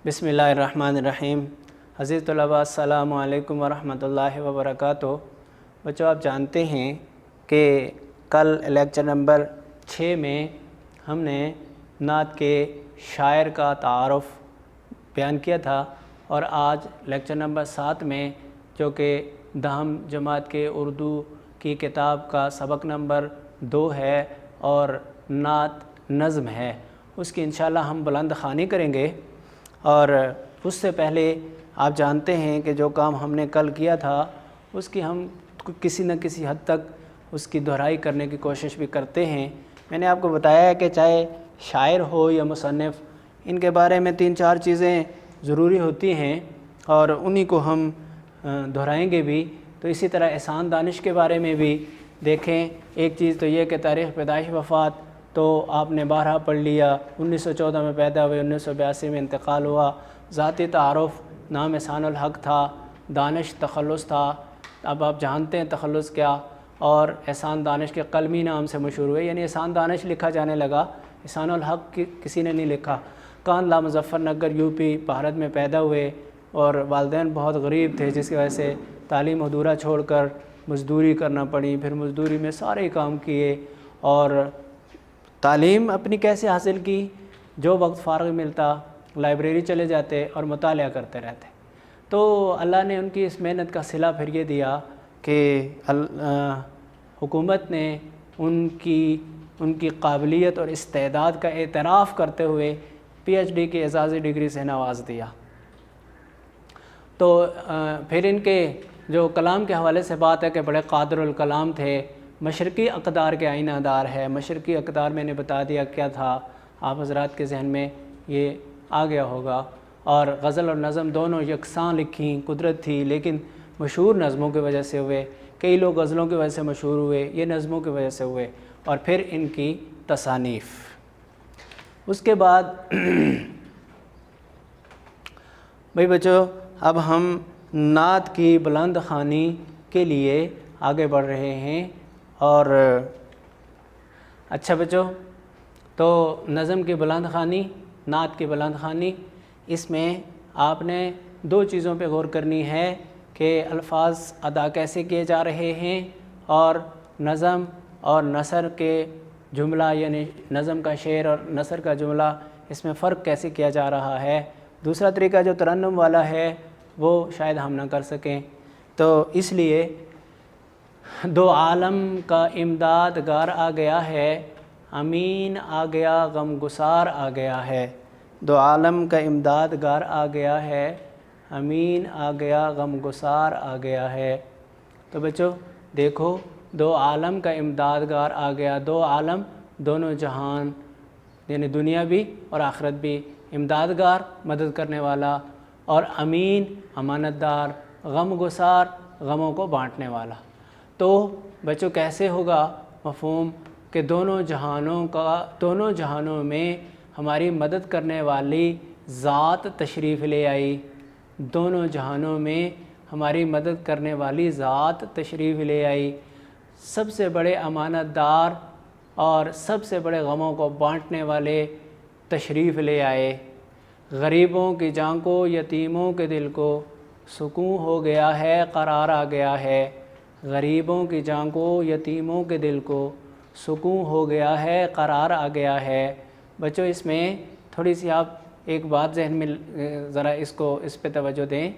بسم اللہ الرحمن الرحیم۔ عزیز طلباء السلام علیکم ورحمۃ اللہ وبرکاتہ۔ بچوں، آپ جانتے ہیں کہ کل لیکچر نمبر 6 میں ہم نے نعت کے شاعر کا تعارف بیان کیا تھا، اور آج لیکچر نمبر 7 میں جو کہ 10 جماعت کے اردو کی کتاب کا سبق نمبر 2 ہے اور نعت نظم ہے، اس کی انشاءاللہ ہم بلند خوانی کریں گے۔ اور اس سے پہلے آپ جانتے ہیں کہ جو کام ہم نے کل کیا تھا اس کی ہم کسی نہ کسی حد تک اس کی دہرائی کرنے کی کوشش بھی کرتے ہیں۔ میں نے آپ کو بتایا ہے کہ چاہے شاعر ہو یا مصنف، ان کے بارے میں 3-4 چیزیں ضروری ہوتی ہیں اور انہی کو ہم دہرائیں گے بھی۔ تو اسی طرح احسان دانش کے بارے میں بھی دیکھیں۔ ایک چیز تو یہ کہ تاریخ پیدائش وفات تو آپ نے 12 پڑھ لیا، 1914 میں پیدا ہوئے، 1982 میں انتقال ہوا۔ ذاتی تعارف، نام احسان الحق تھا، دانش تخلص تھا۔ اب آپ جانتے ہیں تخلص کیا، اور احسان دانش کے قلمی نام سے مشہور ہوئے، یعنی احسان دانش لکھا جانے لگا، احسان الحق کسی نے نہیں لکھا۔ کاندھلہ مظفر نگر یوپی بھارت میں پیدا ہوئے، اور والدین بہت غریب تھے جس کی وجہ سے تعلیم ادھورا چھوڑ کر مزدوری کرنا پڑی۔ پھر مزدوری میں سارے کام کیے، اور تعلیم اپنی کیسے حاصل کی؟ جو وقت فارغ ملتا لائبریری چلے جاتے اور مطالعہ کرتے رہتے۔ تو اللہ نے ان کی اس محنت کا صلہ پھر یہ دیا کہ حکومت نے ان کی قابلیت اور استعداد کا اعتراف کرتے ہوئے PhD کی اعزازی ڈگری سے نواز دیا۔ تو پھر ان کے جو کلام کے حوالے سے بات ہے کہ بڑے قادر الکلام تھے، مشرقی اقدار کے آئینہ دار ہے۔ مشرقی اقدار میں نے بتا دیا کیا تھا، آپ حضرات کے ذہن میں یہ آ گیا ہوگا۔ اور غزل اور نظم دونوں یکساں لکھیں، قدرت تھی، لیکن مشہور نظموں کی وجہ سے ہوئے۔ کئی لوگ غزلوں کی وجہ سے مشہور ہوئے، یہ نظموں کی وجہ سے ہوئے، اور پھر ان کی تصانیف۔ اس کے بعد بھائی بچوں، اب ہم نعت کی بلند خوانی کے لیے آگے بڑھ رہے ہیں۔ اور اچھا بچوں، تو نظم کی بلند خوانی، نعت کی بلند خوانی، اس میں آپ نے 2 چیزوں پہ غور کرنی ہے کہ الفاظ ادا کیسے کیے جا رہے ہیں، اور نظم اور نثر کے جملہ، یعنی نظم کا شعر اور نثر کا جملہ، اس میں فرق کیسے کیا جا رہا ہے۔ دوسرا طریقہ جو ترنم والا ہے وہ شاید ہم نہ کر سکیں، تو اس لیے 2 عالم کا امدادگار آ گیا ہے، امین آ گیا غم گسار آ گیا ہے۔ 2 عالم کا امدادگار آ گیا ہے، امین آ گیا غم گسار آ گیا ہے۔ تو بچوں دیکھو، 2 عالم کا امدادگار آ گیا، 2 عالم، دونوں جہان، یعنی دنیا بھی اور آخرت بھی، امدادگار مدد کرنے والا، اور امین امانت دار، غم گسار غموں کو بانٹنے والا۔ تو بچوں کیسے ہوگا مفہوم کہ دونوں جہانوں میں ہماری مدد کرنے والی ذات تشریف لے آئی، دونوں جہانوں میں ہماری مدد کرنے والی ذات تشریف لے آئی، سب سے بڑے امانت دار اور سب سے بڑے غموں کو بانٹنے والے تشریف لے آئے۔ غریبوں کی جان کو، یتیموں کے دل کو سکون ہو گیا ہے، قرار آ گیا ہے۔ غریبوں کی جان کو، یتیموں کے دل کو سکون ہو گیا ہے، قرار آ گیا ہے۔ بچوں اس میں تھوڑی سی آپ ایک بات ذہن میں ذرا اس پہ توجہ دیں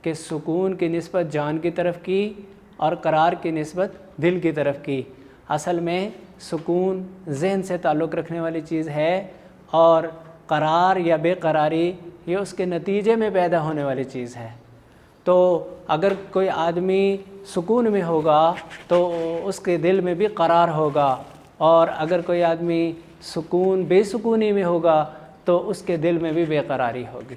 کہ سکون کی نسبت جان کی طرف کی اور قرار کی نسبت دل کی طرف کی۔ اصل میں سکون ذہن سے تعلق رکھنے والی چیز ہے، اور قرار یا بے قراری یہ اس کے نتیجے میں پیدا ہونے والی چیز ہے۔ تو اگر کوئی آدمی سکون میں ہوگا تو اس کے دل میں بھی قرار ہوگا، اور اگر کوئی آدمی بے سکونی میں ہوگا تو اس کے دل میں بھی بے قراری ہوگی۔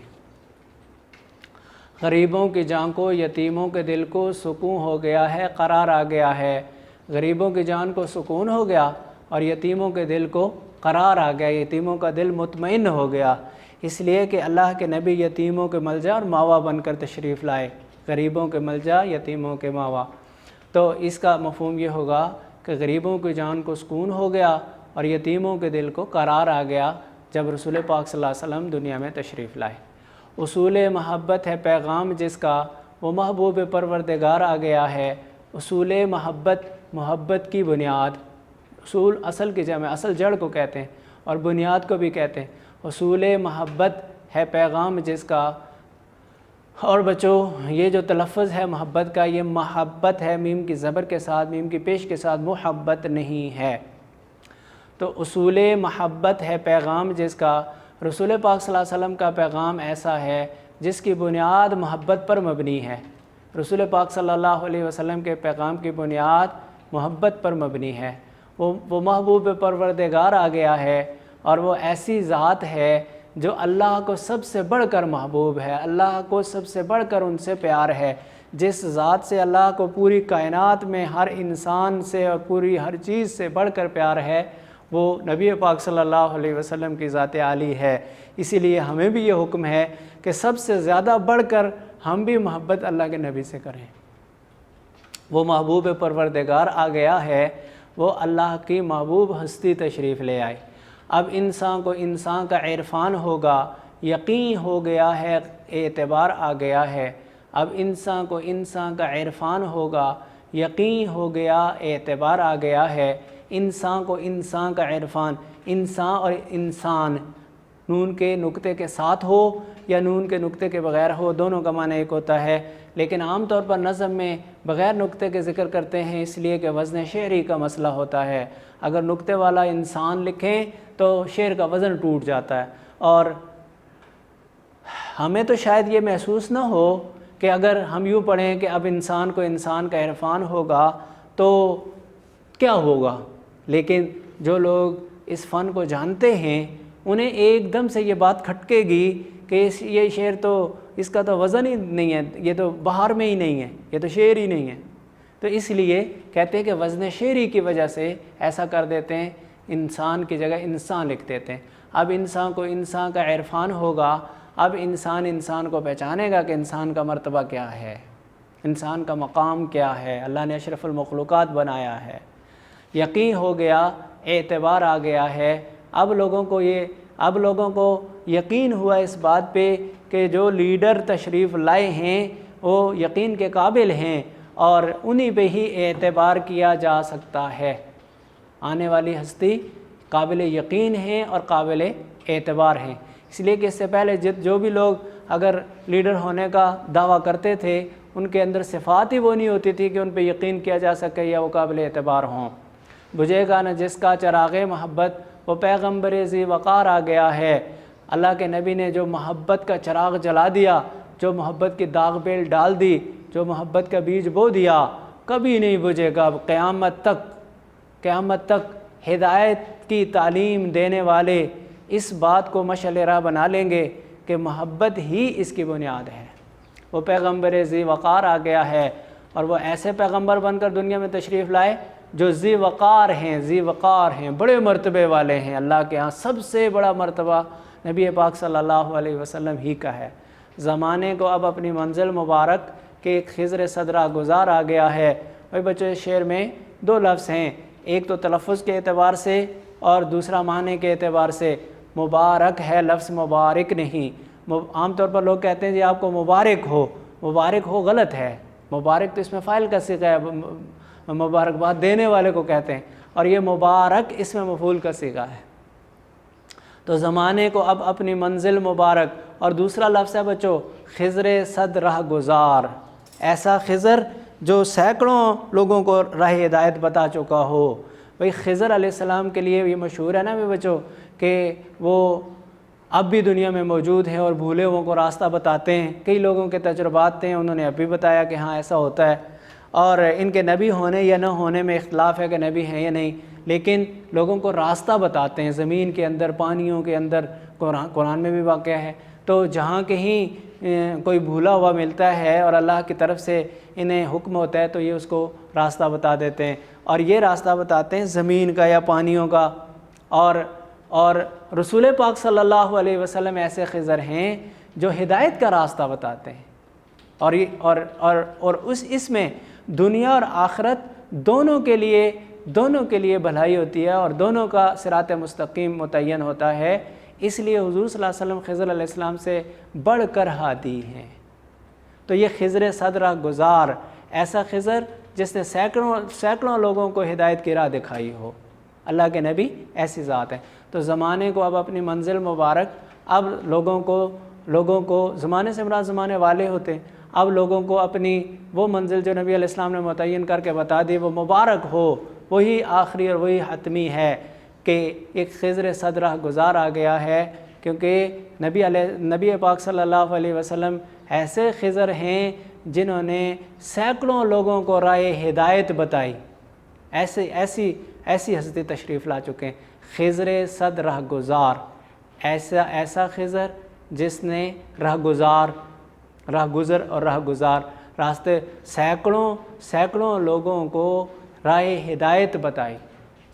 غریبوں کی جان کو، یتیموں کے دل کو سکون ہو گیا ہے، قرار آ گیا ہے۔ غریبوں کی جان کو سکون ہو گیا اور یتیموں کے دل کو قرار آ گیا، یتیموں کا دل مطمئن ہو گیا، اس لیے کہ اللہ کے نبی یتیموں کے ملجا اور ماوا بن کر تشریف لائے، غریبوں کے ملجا، یتیموں کے ماوا۔ تو اس کا مفہوم یہ ہوگا کہ غریبوں کی جان کو سکون ہو گیا اور یتیموں کے دل کو قرار آ گیا جب رسول پاک صلی اللہ علیہ وسلم دنیا میں تشریف لائے۔ اصول محبت ہے پیغام جس کا، وہ محبوب پروردگار آ گیا ہے۔ اصول محبت کی بنیاد، اصول اصل کی جمع، اصل جڑ کو کہتے ہیں اور بنیاد کو بھی کہتے ہیں۔ اصول محبت ہے پیغام جس کا، اور بچوں یہ جو تلفظ ہے محبت کا، یہ محبت ہے، میم کی زبر کے ساتھ، میم کی پیش کے ساتھ، محبت نہیں ہے۔ تو اصول محبت ہے پیغام جس کا، رسول پاک صلی اللہ علیہ وسلم کا پیغام ایسا ہے جس کی بنیاد محبت پر مبنی ہے۔ رسول پاک صلی اللہ علیہ وسلم کے پیغام کی بنیاد محبت پر مبنی ہے۔ وہ محبوب پروردگار آ گیا ہے، اور وہ ایسی ذات ہے جو اللہ کو سب سے بڑھ کر محبوب ہے، اللہ کو سب سے بڑھ کر ان سے پیار ہے۔ جس ذات سے اللہ کو پوری کائنات میں ہر انسان سے اور پوری ہر چیز سے بڑھ کر پیار ہے، وہ نبی پاک صلی اللہ علیہ وسلم کی ذات عالی ہے۔ اسی لیے ہمیں بھی یہ حکم ہے کہ سب سے زیادہ بڑھ کر ہم بھی محبت اللہ کے نبی سے کریں۔ وہ محبوب پروردگار آ گیا ہے، وہ اللہ کی محبوب ہستی تشریف لے آئے۔ اب انسان کو انسان کا عرفان ہوگا، یقین ہو گیا ہے، اعتبار آ گیا ہے۔ اب انسان کو انسان کا عرفان ہوگا، یقین ہو گیا، اعتبار آ گیا ہے۔ انسان کو انسان کا عرفان، انسان اور انسان نون کے نقطے کے ساتھ ہو یا نون کے نقطے کے بغیر ہو، دونوں کا معنی ایک ہوتا ہے، لیکن عام طور پر نظم میں بغیر نقطے کے ذکر کرتے ہیں، اس لیے کہ وزن شعری کا مسئلہ ہوتا ہے۔ اگر نقطے والا انسان لکھیں تو شعر کا وزن ٹوٹ جاتا ہے، اور ہمیں تو شاید یہ محسوس نہ ہو کہ اگر ہم یوں پڑھیں کہ اب انسان کو انسان کا عرفان ہوگا تو کیا ہوگا، لیکن جو لوگ اس فن کو جانتے ہیں انہیں ایک دم سے یہ بات کھٹکے گی کہ یہ شعر تو اس کا تو وزن ہی نہیں ہے، یہ تو بہار میں ہی نہیں ہے، یہ تو شعر ہی نہیں ہے۔ تو اس لیے کہتے ہیں کہ وزن شعری کی وجہ سے ایسا کر دیتے ہیں، انسان کی جگہ انسان لکھ دیتے ہیں۔ اب انسان کو انسان کا عرفان ہوگا، اب انسان کو پہچانے گا کہ انسان کا مرتبہ کیا ہے، انسان کا مقام کیا ہے، اللہ نے اشرف المخلوقات بنایا ہے۔ یقین ہو گیا، اعتبار آ گیا ہے۔ اب لوگوں کو یقین ہوا اس بات پہ کہ جو لیڈر تشریف لائے ہیں وہ یقین کے قابل ہیں، اور انہی پہ ہی اعتبار کیا جا سکتا ہے۔ آنے والی ہستی قابل یقین ہیں اور قابل اعتبار ہیں، اس لیے کہ اس سے پہلے جو بھی لوگ اگر لیڈر ہونے کا دعویٰ کرتے تھے ان کے اندر صفات ہی وہ نہیں ہوتی تھی کہ ان پہ یقین کیا جا سکے یا وہ قابل اعتبار ہوں۔ بجھے گا نہ جس کا چراغ محبت، وہ پیغمبر ذی وقار آ گیا ہے۔ اللہ کے نبی نے جو محبت کا چراغ جلا دیا، جو محبت کی داغ بیل ڈال دی، جو محبت کا بیج بو دیا، کبھی نہیں بجھے گا قیامت تک ہدایت کی تعلیم دینے والے اس بات کو مشعل راہ بنا لیں گے کہ محبت ہی اس کی بنیاد ہے۔ وہ پیغمبر ذی وقار آ گیا ہے، اور وہ ایسے پیغمبر بن کر دنیا میں تشریف لائے جو ذی وقار ہیں، بڑے مرتبے والے ہیں۔ اللہ کے ہاں سب سے بڑا مرتبہ نبی پاک صلی اللہ علیہ وسلم ہی کا ہے۔ زمانے کو اب اپنی منزل مبارک کے ایک خضر صدرہ گزار آ گیا ہے۔ بھائی بچوں، اس شعر میں دو لفظ ہیں، ایک تو تلفظ کے اعتبار سے اور دوسرا معنی کے اعتبار سے۔ مبارک ہے لفظ مبارک نہیں۔ عام طور پر لوگ کہتے ہیں جی آپ کو مبارک ہو، غلط ہے۔ مبارک تو اس میں فاعل کا صیغہ ہے، مبارکباد دینے والے کو کہتے ہیں، اور یہ مبارک اس میں مفعول کا صیغہ ہے۔ تو زمانے کو اب اپنی منزل مبارک، اور دوسرا لفظ ہے بچوں خضر صد رہ گزار، ایسا خضر جو سینکڑوں لوگوں کو راہ ہدایت بتا چکا ہو۔ بھئی خضر علیہ السلام کے لیے یہ مشہور ہے نا بچوں کہ وہ اب بھی دنیا میں موجود ہیں اور بھولے ہوئوں کو راستہ بتاتے ہیں۔ کئی لوگوں کے تجربات ہیں، انہوں نے اب بھی بتایا کہ ہاں ایسا ہوتا ہے، اور ان کے نبی ہونے یا نہ ہونے میں اختلاف ہے کہ نبی ہیں یا نہیں، لیکن لوگوں کو راستہ بتاتے ہیں زمین کے اندر، پانیوں کے اندر، قرآن میں بھی واقع ہے۔ تو جہاں کہیں کوئی بھولا ہوا ملتا ہے اور اللہ کی طرف سے انہیں حکم ہوتا ہے تو یہ اس کو راستہ بتا دیتے ہیں، اور یہ راستہ بتاتے ہیں زمین کا یا پانیوں کا۔ اور رسول پاک صلی اللہ علیہ وسلم ایسے خضر ہیں جو ہدایت کا راستہ بتاتے ہیں، اور اس میں دنیا اور آخرت دونوں کے لیے بھلائی ہوتی ہے، اور دونوں کا صراط مستقیم متعین ہوتا ہے۔ اس لیے حضور صلی اللہ علیہ وسلم خضر علیہ السلام سے بڑھ کر ہادی ہیں۔ تو یہ خضر صد راہ گزار، ایسا خضر جس نے سینکڑوں لوگوں کو ہدایت کی راہ دکھائی ہو، اللہ کے نبی ایسی ذات ہے۔ تو زمانے کو اب اپنی منزل مبارک، اب لوگوں کو زمانے سے مراد زمانے والے ہوتے ہیں، اب لوگوں کو اپنی وہ منزل جو نبی علیہ السلام نے متعین کر کے بتا دی وہ مبارک ہو، وہی آخری اور وہی حتمی ہے کہ ایک خضر صد راہ گزار آ گیا ہے، کیونکہ نبی پاک صلی اللہ علیہ وسلم ایسے خضر ہیں جنہوں نے سینکڑوں لوگوں کو راہ ہدایت بتائی، ایسی ہستی تشریف لا چکے ہیں۔ خضر صد راہ گزار، ایسا خضر جس نے راہ گزر اور راہ گزار راستے سینکڑوں لوگوں کو راہ ہدایت بتائی،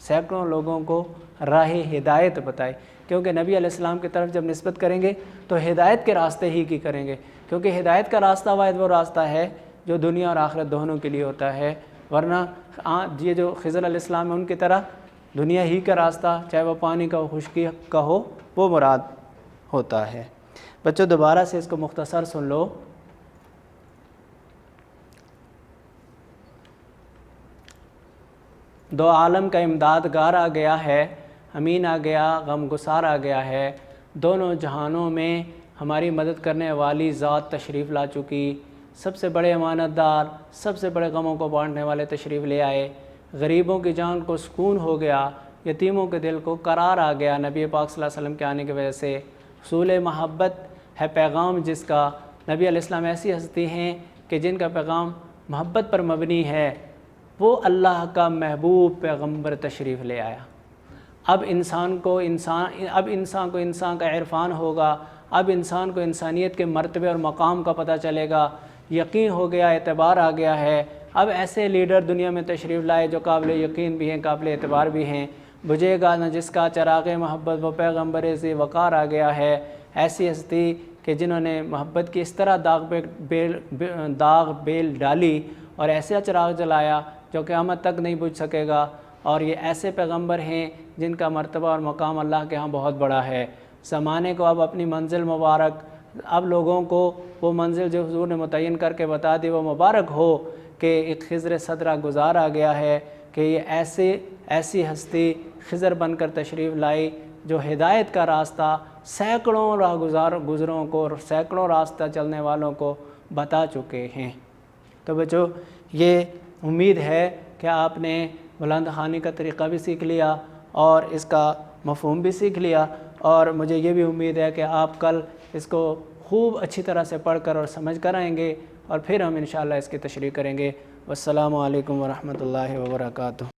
سینکڑوں لوگوں کو راہ ہدایت بتائی، کیونکہ نبی علیہ السلام کی طرف جب نسبت کریں گے تو ہدایت کے راستے ہی کی کریں گے، کیونکہ ہدایت کا راستہ واحد وہ راستہ ہے جو دنیا اور آخرت دونوں کے لیے ہوتا ہے، ورنہ یہ جو خضر علیہ السلام ہے ان کی طرح دنیا ہی کا راستہ، چاہے وہ پانی کا ہو خشکی کا ہو، وہ مراد ہوتا ہے۔ بچوں دوبارہ سے اس کو مختصر سن لو۔ دو عالم کا امدادگار آ گیا ہے، امین آ گیا، غم گسار آ گیا ہے، دونوں جہانوں میں ہماری مدد کرنے والی ذات تشریف لا چکی، سب سے بڑے امانت دار، سب سے بڑے غموں کو بانٹنے والے تشریف لے آئے، غریبوں کی جان کو سکون ہو گیا، یتیموں کے دل کو قرار آ گیا نبی پاک صلی اللہ علیہ وسلم کے آنے کی وجہ سے۔ حصول محبت ہے پیغام جس کا، نبی علیہ السلام ایسی ہستی ہیں کہ جن کا پیغام محبت پر مبنی ہے، وہ اللہ کا محبوب پیغمبر تشریف لے آیا۔ اب انسان کو انسان کا عرفان ہوگا، اب انسان کو انسانیت کے مرتبے اور مقام کا پتہ چلے گا، یقین ہو گیا، اعتبار آ گیا ہے۔ اب ایسے لیڈر دنیا میں تشریف لائے جو قابل یقین بھی ہیں، قابل اعتبار بھی ہیں۔ بجھے گا نہ جس کا چراغ محبت، وہ پیغمبر ذی وقار آ گیا ہے۔ ایسی ہستی کہ جنہوں نے محبت کی اس طرح داغ بیل ڈالی اور ایسا چراغ جلایا جو قیامت تک نہیں بجھ سکے گا، اور یہ ایسے پیغمبر ہیں جن کا مرتبہ اور مقام اللہ کے ہاں بہت بڑا ہے۔ زمانے کو اب اپنی منزل مبارک، اب لوگوں کو وہ منزل جو حضور نے متعین کر کے بتا دی وہ مبارک ہو کہ ایک خضر صد راہ گزار آ گیا ہے کہ یہ ایسی ہستی خضر بن کر تشریف لائی جو ہدایت کا راستہ سینکڑوں راہ گزروں کو اور سینکڑوں راستہ چلنے والوں کو بتا چکے ہیں۔ تو بچوں یہ امید ہے کہ آپ نے بلند خوانی کا طریقہ بھی سیکھ لیا اور اس کا مفہوم بھی سیکھ لیا، اور مجھے یہ بھی امید ہے کہ آپ کل اس کو خوب اچھی طرح سے پڑھ کر اور سمجھ کر آئیں گے، اور پھر ہم انشاءاللہ اس کی تشریح کریں گے۔ والسلام علیکم ورحمۃ اللہ وبرکاتہ۔